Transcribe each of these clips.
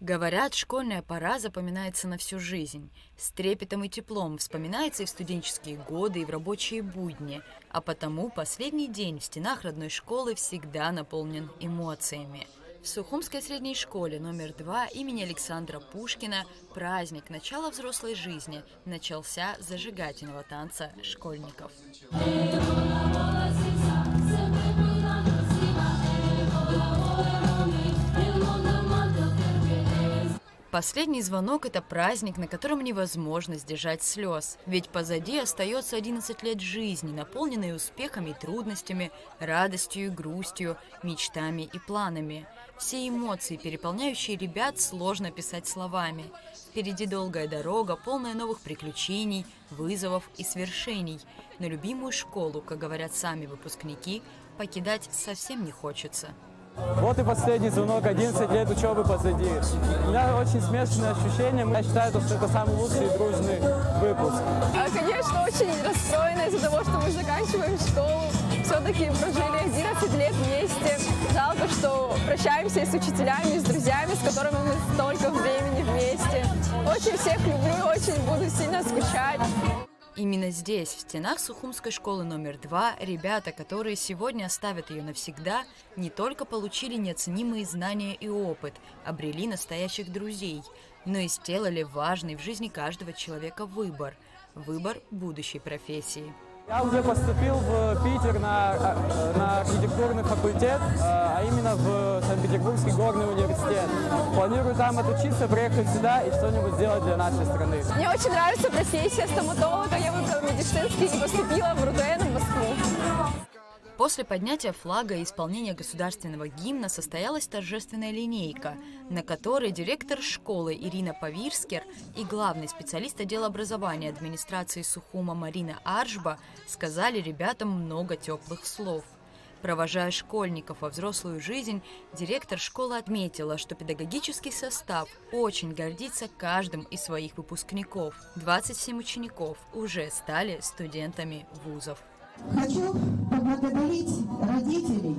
Говорят, школьная пора запоминается на всю жизнь. С трепетом и теплом вспоминается и в студенческие годы, и в рабочие будни. А потому последний день в стенах родной школы всегда наполнен эмоциями. В Сухумской средней школе номер 2 имени Александра Пушкина праздник начала взрослой жизни начался с зажигательного танца школьников. Последний звонок – это праздник, на котором невозможно сдержать слез. Ведь позади остается 11 лет жизни, наполненной успехами и трудностями, радостью и грустью, мечтами и планами. Все эмоции, переполняющие ребят, сложно писать словами. Впереди долгая дорога, полная новых приключений, вызовов и свершений. Но любимую школу, как говорят сами выпускники, покидать совсем не хочется. Вот и последний звонок, 11 лет учебы позади. У меня очень смешанные ощущения. Я считаю, что это самый лучший и дружный выпуск. Конечно, очень расстроена из-за того, что мы заканчиваем школу. Все-таки прожили 11 лет вместе. Жалко, что прощаемся и с учителями, и с друзьями, с которыми мы столько времени вместе. Очень всех люблю и очень буду сильно скучать. Именно здесь, в стенах Сухумской школы номер 2, ребята, которые сегодня оставят ее навсегда, не только получили неоценимые знания и опыт, обрели настоящих друзей, но и сделали важный в жизни каждого человека выбор – выбор будущей профессии. Я уже поступил в Питер на архитектурный факультет, а именно в Санкт-Петербургский горный университет. Планирую там отучиться, приехать сюда и что-нибудь сделать для нашей страны. Мне очень нравится профессия стоматолога. Я выбрала медицинский и поступила в РУДН в Москву. После поднятия флага и исполнения государственного гимна состоялась торжественная линейка, на которой директор школы Ирина Павирскер и главный специалист отдела образования администрации Сухума Марина Аржба сказали ребятам много теплых слов. Провожая школьников во взрослую жизнь, директор школы отметила, что педагогический состав очень гордится каждым из своих выпускников. 27 учеников уже стали студентами вузов. Хочу поблагодарить родителей,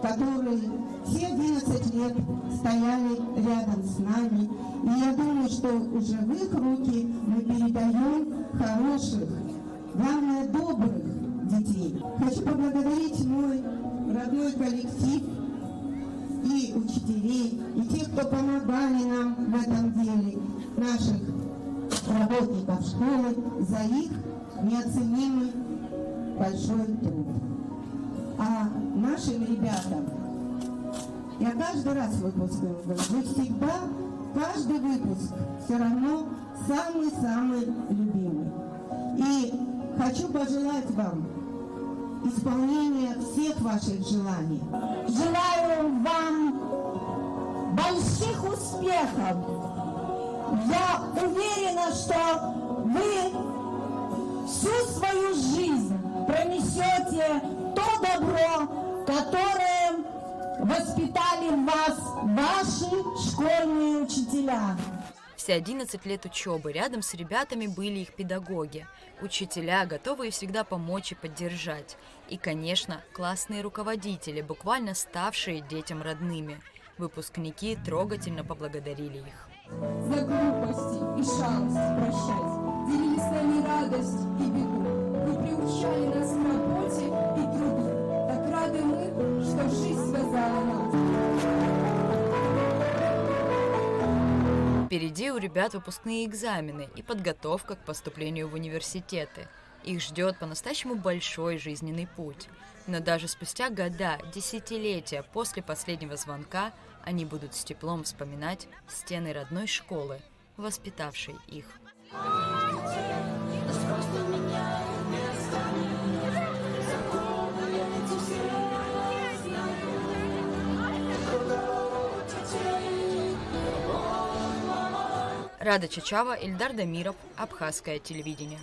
которые все 11 лет стояли рядом с нами. И я думаю, что уже в их руки мы передаем хороших, главное, добрых детей. Хочу поблагодарить мой родной коллектив и учителей, и тех, кто помогали нам в этом деле, наших работников школы, за их неоценимый большой труд. А нашим ребятам, я каждый раз выпускаю, вы всегда, каждый выпуск все равно самый-самый любимый. И хочу пожелать вам исполнения всех ваших желаний. Желаю вам больших успехов. Я уверена, что вы всю свою жизнь пронесете то добро, которое воспитали в вас ваши школьные учителя. Все 11 лет учебы рядом с ребятами были их педагоги, учителя, готовые всегда помочь и поддержать. И, конечно, классные руководители, буквально ставшие детям родными. Выпускники трогательно поблагодарили их. За глупости и шалость прощать, делили с нами радость и беду. Вы приучали нас к работе и труду. Так рады мы, что жизнь связала нас. Впереди у ребят выпускные экзамены и подготовка к поступлению в университеты. Их ждет по-настоящему большой жизненный путь. Но даже спустя года, десятилетия после последнего звонка они будут с теплом вспоминать стены родной школы, воспитавшей их. Рада Чачава, Ильдар Дамиров, Абхазское телевидение.